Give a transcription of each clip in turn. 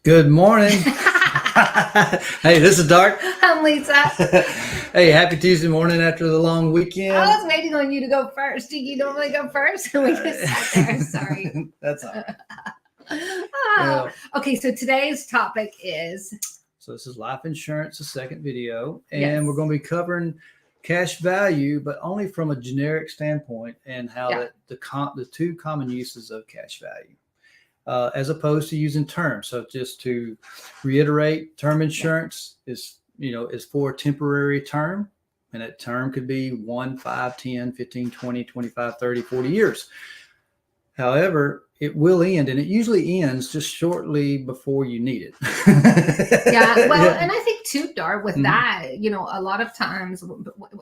Good morning. Hey, this is Dark. I'm Lisa. Hey, happy Tuesday morning after the long I weekend. was waiting on you to go first. Do you normally go first? We just sat there. Sorry. That's all right. Oh. Okay, so today's topic is So this is life insurance, the second video, and Yes. we're going to be covering cash value, but only from a generic standpoint, and how Yeah. the two common uses of cash value, as opposed to using term. So just to reiterate, term insurance is for a temporary term, and that term could be 1, 5, 10, 15, 20, 25, 30, 40 years. However, it will end, and it usually ends just shortly before you need it. yeah. Well, and I think too, Dar, with Mhm. that, a lot of times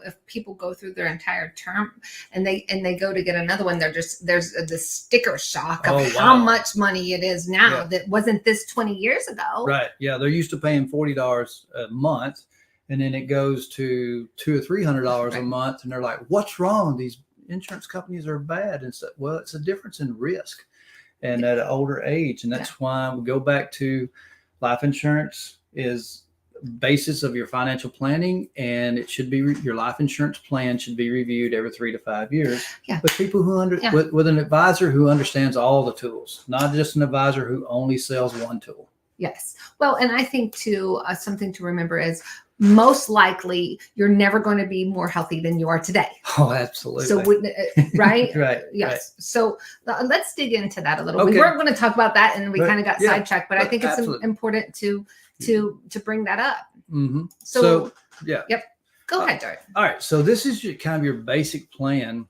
if people go through their entire term and they go to get another one, there's this sticker shock of Oh, how wow. much money it is now Yeah. that wasn't this 20 years ago. Right. Yeah. They're used to paying $40 a month, and then it goes to $200 or $300 a Right. month, and they're like, "What's wrong? These insurance companies are bad." And so, well, it's a difference in risk, and at an older age, and that's why we go back to life insurance is basis of your financial planning, and it should be your life insurance plan should be reviewed every 3 to 5 years. Yeah. With people who Yeah. with an advisor who understands all the tools, not just an advisor who only sells one tool. Yes. Well, and I think too, something to remember is most likely you're never going to be more healthy than you are today. Oh, absolutely. So, right? Right. Yes. Right. So let's dig into that a little. Okay. We weren't going to talk about that, and we Right. kind of got Yeah. sidetracked. But I think it's Absolutely. important to bring that up. Mm-hmm. So, yeah. Yep. Go ahead, Dart. All right. So this is kind of your basic plan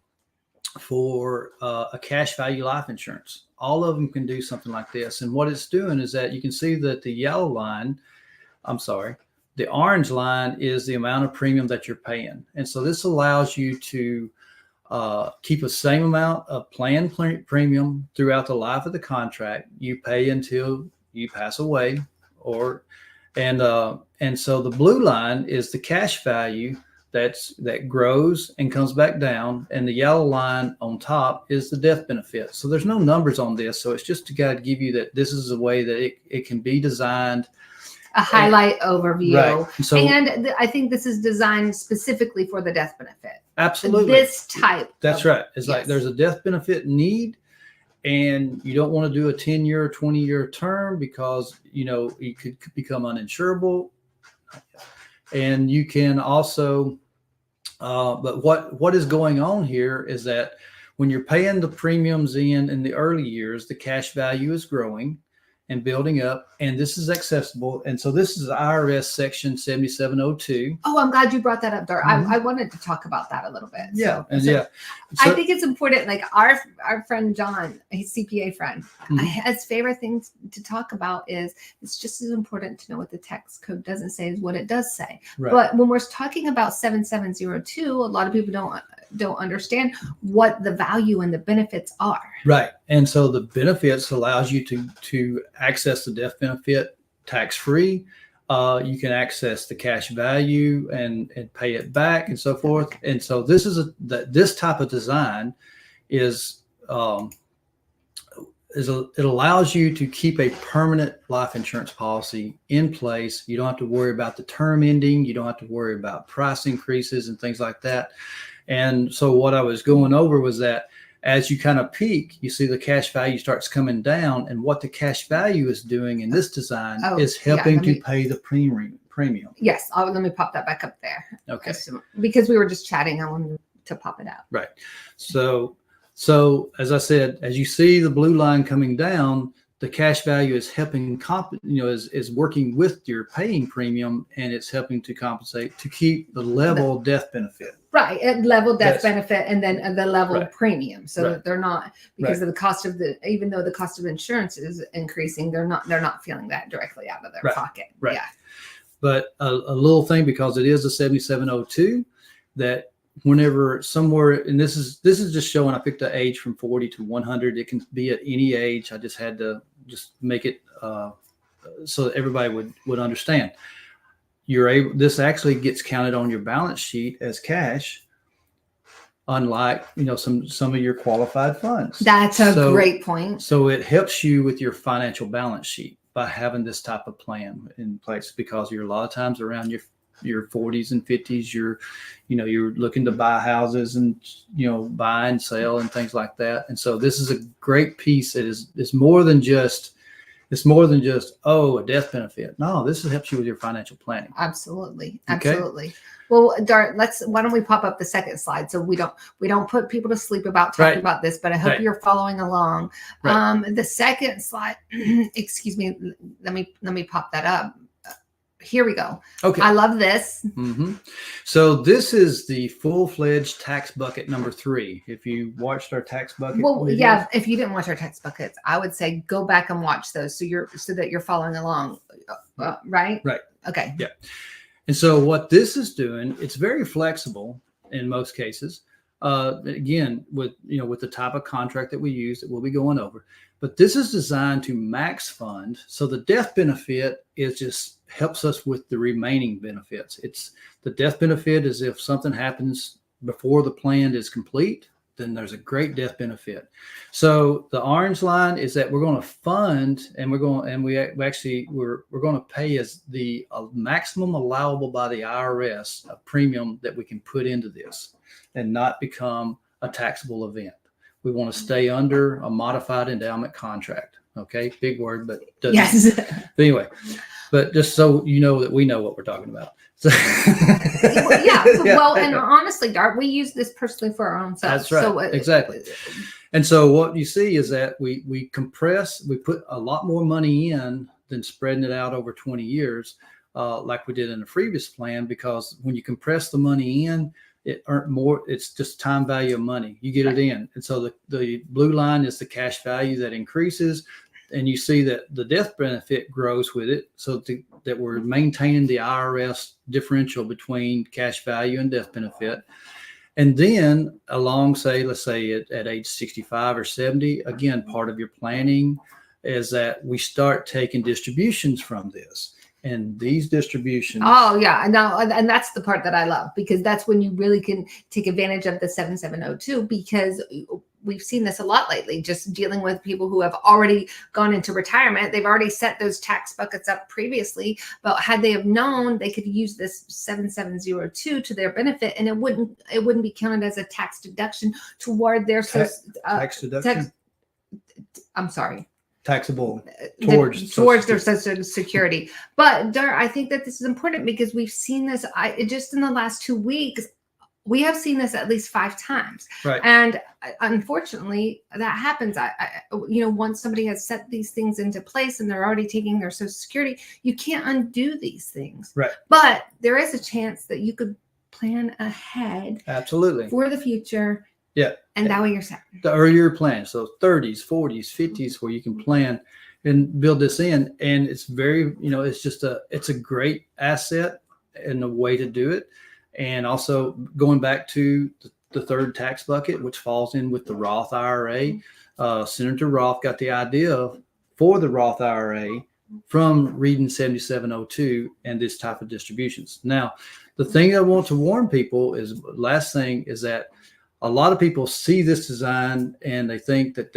for a cash value life insurance. All of them can do something like this. And what it's doing is that you can see that the orange line is the amount of premium that you're paying. And so this allows you to keep the same amount of planned premium throughout the life of the contract. You pay until you pass away, and so the blue line is the cash value that grows and comes back down, and the yellow line on top is the death benefit. So there's no numbers on this, so it's just to kind of give you that this is a way that it can be designed. A highlight overview. Right. So, and I think this is designed specifically for the death benefit. absolutely. This type. That's right. It's like Yes. there's a death benefit need, and you don't want to do a 10-year or 20-year term because you could become uninsurable. And you can also, but what is going on here is that when you're paying the premiums in the early years, the cash value is growing and building up, and this is accessible. And so this is IRS section 7702. Oh, I'm glad you brought that up, Dart. Mhm. I wanted to talk about that a little bit. Yeah. So, And so yeah. I So, think it's important. Like our friend John, his CPA friend, Mhm. his favorite thing to talk about is it's just as important to know what the tax code doesn't say as what it does say. right. But when we're talking about 7702, a lot of people don't understand what the value and the benefits are. Right. And so the benefits allows you to access the death benefit tax-free. You can access the cash value and pay it back and so forth. And so this type of design is it allows you to keep a permanent life insurance policy in place. You don't have to worry about the term ending. You don't have to worry about price increases and things like that. And so what I was going over was that as you kind of peak, you see the cash value starts coming down, and what the cash value is doing in this design is helping to pay the premium. Yes, let me pop that back up there. Okay. Because we were just chatting, I wanted to pop it out. Right. So as I said, as you see the blue line coming down, the cash value is helping is working with your paying premium, and it's helping to compensate to keep the level death benefit. Right, at level death Yes. benefit, and then the level Right. premium, so Right. that they're not, because Right. of the cost of even though the cost of insurance is increasing, they're not feeling that directly out of their Right. pocket. Right. Yeah. But a little thing, because it is a 7702, that whenever somewhere, and this is just showing, I picked the age from 40 to 100. It can be at any age. I just had to just make it so that everybody would understand. This actually gets counted on your balance sheet as cash, unlike some of your qualified funds. That's a great point. So it helps you with your financial balance sheet. by having this type of plan in place, because you're a lot of times around your 40s and 50s, you're looking to buy houses and, buy and sell and things like that. And so this is a great piece. It's more than just, a death benefit. No, this helps you with your financial planning. Absolutely. Okay. Absolutely. Well, Dart, why don't we pop up the second slide so we don't put people to sleep about talking Right. about this, but I hope Right. you're following along. Right. The second slide, excuse me, let me pop that up. Here we go. Okay. I love this. Mm-hmm. So this is the full-fledged tax bucket number 3. If you watched our tax bucket, Well, videos, yeah, if you didn't watch our text buckets, I would say go back and watch those so that you're following along. Right? Right. Okay. Yeah. And so what this is doing, it's very flexible in most cases. Again, with the type of contract that we use that we'll be going over, but this is designed to max fund. So the death benefit just helps us with the remaining benefits. It's the death benefit is if something happens before the plan is complete, then there's a great death benefit. So the orange line is that we're going to fund, and we're going to pay as the maximum allowable by the IRS a premium that we can put into this and not become a taxable event. We want to stay under a modified endowment contract. Okay, big word, but Yes. But anyway, but just so you know that we know what we're talking about. So, Yeah. Well, and honestly, Dart, we use this personally for our own selves. That's right. So, Exactly. And so what you see is that we compress, we put a lot more money in than spreading it out over 20 years, like we did in the previous plan, because when you compress the money in, it earned more. It's just time value of money. You get it in. And so the blue line is the cash value that increases. And you see that the death benefit grows with it. So that we're maintaining the IRS differential between cash value and death benefit. And then let's say at age 65 or 70, again, part of your planning is that we start taking distributions from this. And these distributions. Oh yeah, and that's the part that I love, because that's when you really can take advantage of the 7702, because we've seen this a lot lately, just dealing with people who have already gone into retirement. They've already set those tax buckets up previously, but had they have known, they could use this 7702 to their benefit, and it wouldn't be counted as a tax deduction toward their tax deduction. I'm sorry. Taxable towards their Social Security. But Dart, I think that this is important because we've seen this. Just in the last 2 weeks, we have seen this at least 5 times. Right. And unfortunately, that happens. Once somebody has set these things into place and they're already taking their Social Security, you can't undo these things. Right. But there is a chance that you could plan ahead. Absolutely. For the future. Yeah. And that way you're set. The earlier plans, so 30s, 40s, 50s, where you can plan and build this in. And it's very, it's a great asset and a way to do it. And also going back to the third tax bucket, which falls in with the Roth IRA. Senator Roth got the idea for the Roth IRA from reading 7702 and this type of distributions. Now, the thing I want to warn people is, last thing is that a lot of people see this design and they think that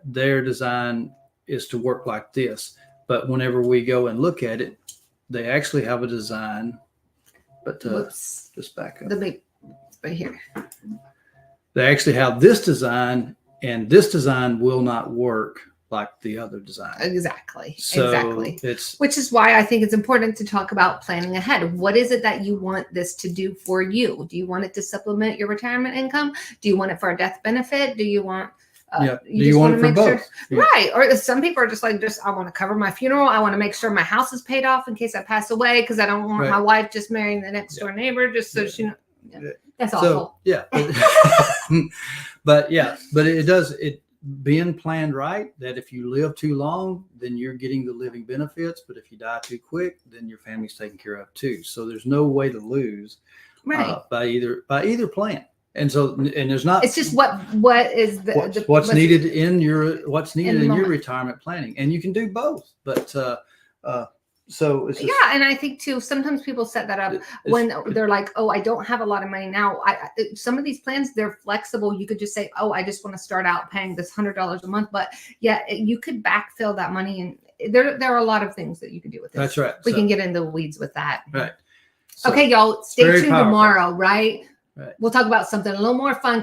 their design is to work like this. But whenever we go and look at it, they actually have a design. But just back up. Right here. They actually have this design, and this design will not work like the other design. Exactly. So exactly. Which is why I think it's important to talk about planning ahead. What is it that you want this to do for you? Do you want it to supplement your retirement income? Do you want it for a death benefit? Do you want do you want it for both? Sure, yeah. Right. Or some people are just I want to cover my funeral. I want to make sure my house is paid off in case I pass away, because I don't want my wife just marrying the next door neighbor just so she knows. Yeah. That's awful. Yeah. But it does being planned right, that if you live too long, then you're getting the living benefits. But if you die too quick, then your family's taken care of too. So there's no way to lose by either plan. And so, and there's not. It's just what is what's needed in your retirement planning, and you can do both. But So it's just, Yeah, and I think too, sometimes people set that up when they're like, "Oh, I don't have a lot of money now." Some of these plans, they're flexible. You could just say, "Oh, I just want to start out paying this $100 a month," but yeah, you could backfill that money, and there are a lot of things that you can do with this. That's right. We So- can get into the weeds with that. Right. So- Okay, y'all, stay very tuned powerful. tomorrow, right? Right. We'll talk about something a little more fun.